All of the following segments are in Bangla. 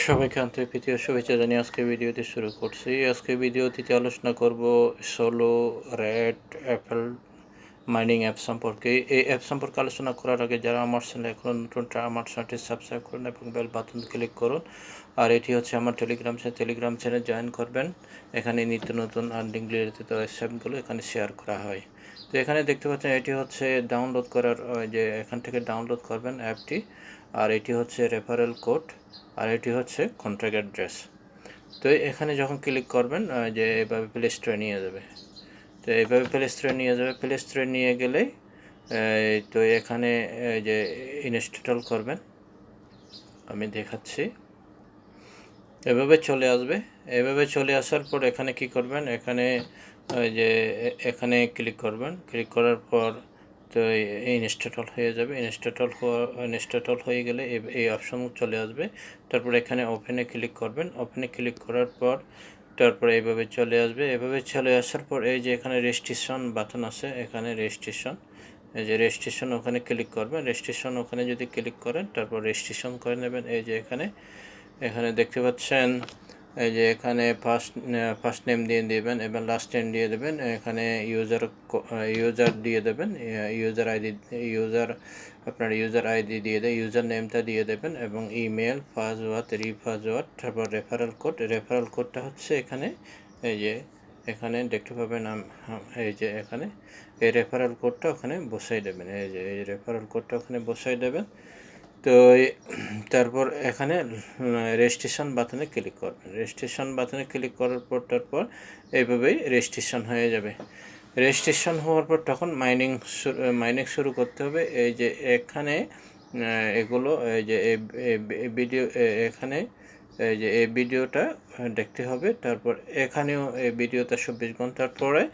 সবাইকে আন্তরিক প্রীতি ও শুভেচ্ছা জানিয়ে আজকে ভিডিওটি শুরু করছি। আজকে ভিডিওটিতে আলোচনা করব solo red Apple mining app সম্পর্কে। এই অ্যাপ সম্পর্কে আলোচনা করার আগে যারা আমার চ্যানেল এখন নতুন আমার চ্যানেলটি সাবস্ক্রাইব করুন এবং বেল বাটন ক্লিক করুন। আর এটি হচ্ছে আমার টেলিগ্রাম চ্যানেল জয়েন করবেন। এখানে নিত্য নতুন আর্নিং রিলেটেড ওয়েবসাইটগুলো এখানে শেয়ার করা হয়। তো এখানে দেখতে পাচ্ছেন এটি হচ্ছে ডাউনলোড করার যে এখান থেকে ডাউনলোড করবেন অ্যাপটি। আর এটি হচ্ছে রেফারেল কোড, আর এটি হচ্ছে কন্ট্রাক্ট অ্যাড্রেস। তো এখানে যখন ক্লিক করবেন যে এভাবে প্লে স্টোরে নিয়ে যাবে। তো এইভাবে প্লে স্টোরে নিয়ে যাবে। প্লে স্টোরে নিয়ে গেলেই তো এখানে যে ইনস্টল করবেন, আমি দেখাচ্ছি। এভাবে চলে আসবে। এভাবে চলে আসার পর এখানে কি করবেন, এখানে যে এখানে ক্লিক করবেন। ক্লিক করার পর তো ইনস্টল হয়ে যাবে। ইনস্টল হয়ে গেলে এই অপশন চলে আসবে। তারপর এখানে ওপেনে ক্লিক করবেন। ওপেনে ক্লিক করার পর তারপরে এইভাবে চলে আসবে। এভাবে চলে আসার পর এই যে এখানে রেজিস্ট্রেশন বাটন আছে, এখানে রেজিস্ট্রেশন, এই যে রেজিস্ট্রেশন ওখানে ক্লিক করবেন। রেজিস্ট্রেশন ওখানে যদি ক্লিক করেন তারপর রেজিস্ট্রেশন করে নেবেন। এই যে এখানে দেখতে পাচ্ছেন, এই যে এখানে ফার্স্ট নেম দিয়ে দেবেন এবং লাস্ট নেম দিয়ে দেবেন। এখানে ইউজার দিয়ে দেবেন, আপনার ইউজার আইডি দিয়ে দেয়, ইউজার নেমটা দিয়ে দেবেন এবং ইমেল, পাসওয়ার্ড, রিপাসওয়ার্ড, তারপর রেফারেল কোডটা হচ্ছে এখানে, এই যে এখানে দেখতে পাবেন। এই যে এখানে এই রেফারেল কোডটা ওখানে বসাই দেবেন। এই যে এই রেফারেল কোডটা ওখানে বসাই দেবেন। তো তারপর এখানে রেজিস্ট্রেশন বাটনে ক্লিক করবেন। রেজিস্ট্রেশন বাটনে ক্লিক করার পর তারপর এইভাবেই রেজিস্ট্রেশন হয়ে যাবে। রেজিস্ট্রেশন হওয়ার পর তখন মাইনিং শুরু করতে হবে। এই যে এখানে এগুলো, এই যে ভিডিও, এখানে এই যে এই ভিডিওটা দেখতে হবে। তারপর এখানেও এই ভিডিওটা 24 ঘন্টার পরে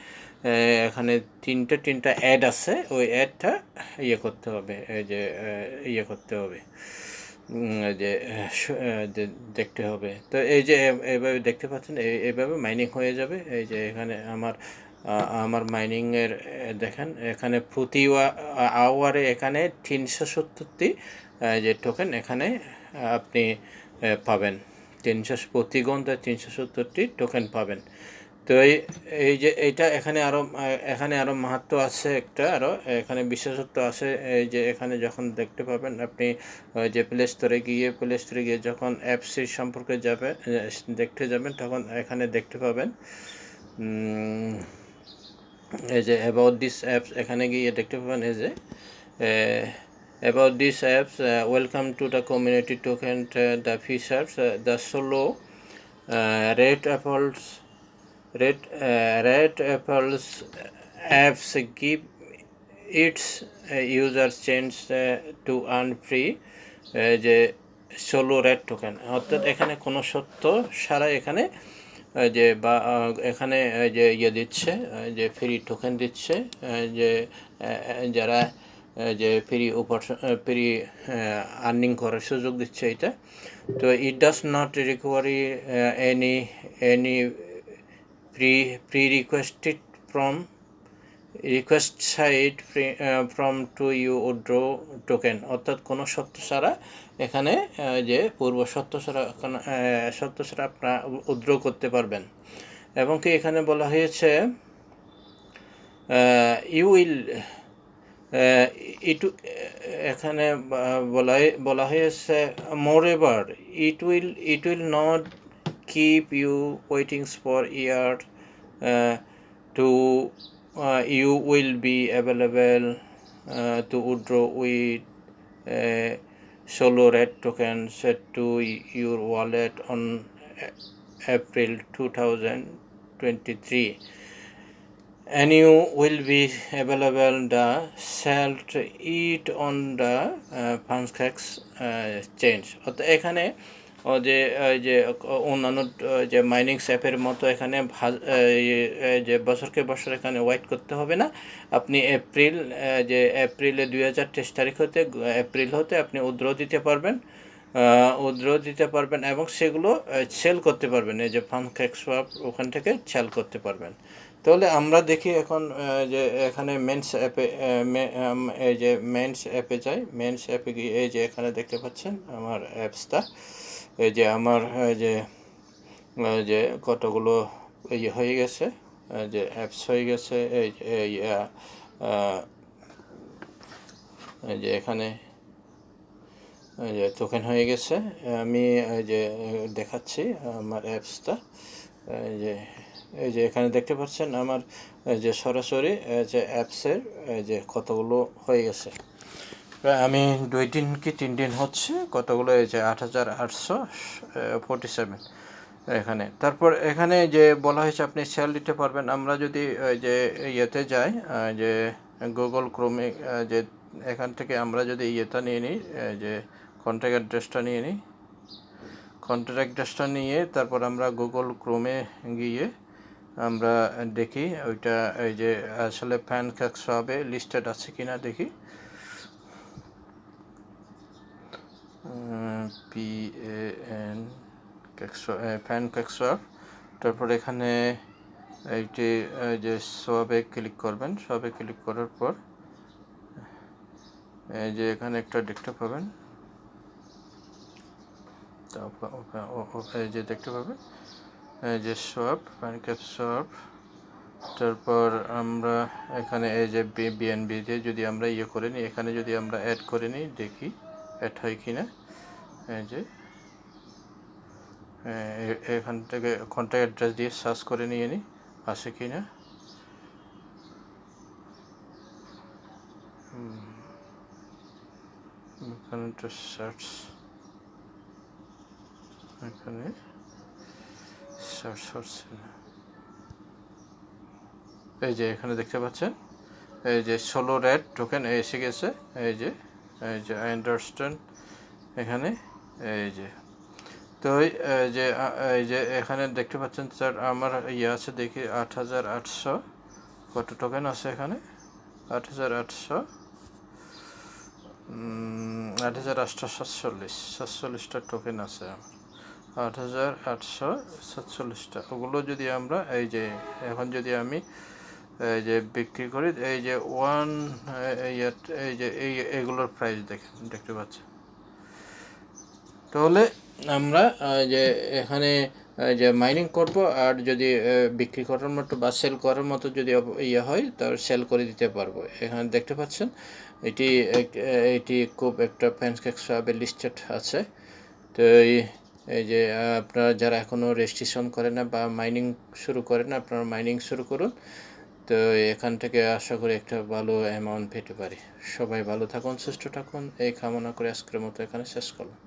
এখানে তিনটা অ্যাড আছে, ওই অ্যাডটা করতে হবে। এই যে করতে হবে, যে দেখতে হবে। তো এই যে এইভাবে দেখতে পাচ্ছেন, এইভাবে মাইনিং হয়ে যাবে। এই যে এখানে আমার মাইনিংয়ের দেখেন, এখানে প্রতি আওয়ারে এখানে 370টি যে টোকেন এখানে আপনি পাবেন। প্রতি ঘন্টায় 370টি টোকেন পাবেন। তো এই যে এইটা এখানে আরও মাহাত্ম্য আছে, একটা আরও এখানে বিশেষত্ব আছে। এই যে এখানে যখন দেখতে পাবেন আপনি যে প্লে স্টোরে গিয়ে যখন অ্যাপসের সম্পর্কে দেখতে যাবেন, তখন এখানে দেখতে পাবেন এই যে অ্যাবাউট দিস অ্যাপস, এখানে গিয়ে দেখতে পাবেন এই যে about these apps, welcome to the community token, the features, the solo RedApple's apps give its users chance to earn free যে সোলো রেড টোকেন। অর্থাৎ এখানে কোনো শর্ত ছাড়াই এখানে যে বা এখানে যে দিচ্ছে, যে ফ্রি টোকেন দিচ্ছে, যে যারা যে ফ্রি আর্নিং করার সুযোগ দিচ্ছে এটা। তো it does not require any pre requested request site from to you withdraw token. অর্থাৎ কোনো শর্ত ছাড়া এখানে যে পূর্ব শর্ত ছাড়া আপনারা উইথড্র করতে পারবেন। এবং কি এখানে বলা হয়েছে এখানে বলা হয়েছে moreover it will not keep you waiting for year to you will be available to withdraw with solo red token set to your wallet on April 2023, and you will be available the salt it on the pancakeswap change. অর্থাৎ এখানে যে অন্যান্য যে মাইনিং অ্যাপের মতো এখানে যে বছরকে বছর এখানে ওয়েট করতে হবে না। আপনি এপ্রিলে 2023 তারিখ হতে এপ্রিল হতে আপনি উইথড্র দিতে পারবেন এবং সেগুলো সেল করতে পারবেন। এই যে পানকেকস্ব্যাপ ওখান থেকে সেল করতে পারবেন। তো তাহলে আমরা দেখি এখন যে এখানে মেন্স অ্যাপে এই যে মেন্স অ্যাপে যাই। মেন্স অ্যাপে গিয়ে এই যে এখানে দেখতে পাচ্ছেন আমার অ্যাপসটা, এই যে আমার যে কতগুলো হয়ে গেছে, যে অ্যাপস হয়ে গেছে। এই যে এখানে এই যে টোকেন হয়ে গেছে। আমি এই যে দেখাচ্ছি আমার অ্যাপসটা। এই যে এখানে দেখতে পাচ্ছেন আমার যে সরাসরি যে অ্যাপসের যে কতগুলো হয়ে গেছে। প্রায় আমি 2 দিন কি 3 দিন হচ্ছে কতগুলো, এই যে 8847 এখানে। তারপর এখানে যে বলা হয়েছে আপনি সেল দিতে পারবেন। আমরা যদি যে ইয়েতে যাই, যে গুগল ক্রোমে, যে এখান থেকে আমরা যদি ইয়েটা নিয়ে নিই, যে কন্ট্যাক্ট অ্যাড্রেসটা নিয়ে নিই, কন্ট্যাক্ট অ্যাড্রেসটা নিয়ে তারপর আমরা গুগল ক্রোমে গিয়ে আমরা দেখি ওইটা এই যে আসলে প্যানকেকস্ব্যাপে লিস্টেড আছে কিনা দেখি। প্যানকেকস্ব্যাপ। তারপর এখানে এইটি যে সোয়াবে ক্লিক করবেন। সোয়াবে ক্লিক করার পর এই যে এখানে একটা দেখতে পাবেন, এই যে দেখতে পাবেন এই যে সোয়াপ, প্যানকেকস্ব্যাপ। তারপর আমরা এখানে এই যে বিএনবি দিয়ে যদি আমরা করে নিই, এখানে যদি আমরা অ্যাড করে নিই দেখি অ্যাড হয় কিনা। এই যে এখান থেকে কন্ট্যাক্ট অ্যাড্রেস দিয়ে সার্চ করে নিয়ে নিই আছে কিনা। এখানে তো সার্চ, এখানে সার্চ হচ্ছে না। এই যে এখানে দেখতে পাচ্ছেন এই যে 16 রেড টোকেন এসে গেছে। এই যে আই আন্ডারস্ট্যান্ড এখানে। এই যে তো এই যে এখানে দেখতে পাচ্ছেন স্যার আমার আছে দেখি 8800 কত টোকেন আছে এখানে। 8847টা টোকেন আছে আমার। 8847টা ওগুলো যদি আমরা এই যে এখন যদি আমি এই যে বিক্রি করি, এই যে এই যে এইগুলোর প্রাইস দেখতে পাচ্ছেন। তাহলে আমরা যে এখানে যে মাইনিং করব, আর যদি বিক্রি করার মতো বা সেল করার মতো যদি হয় তাহলে সেল করে দিতে পারবো। এখানে দেখতে পাচ্ছেন এটি খুব একটা প্যানকেকস্ব্যাপে লিস্টেড আছে। তো এই যে আপনারা যারা এখনও রেজিস্ট্রেশন করেন না বা মাইনিং শুরু করেন না, আপনারা মাইনিং শুরু করুন। তো এখান থেকে আশা করি একটা ভালো অ্যামাউন্ট পেতে পারি। সবাই ভালো থাকুন, সুস্থ থাকুন, এই কামনা করে আজকের মতো এখানে শেষ করলাম।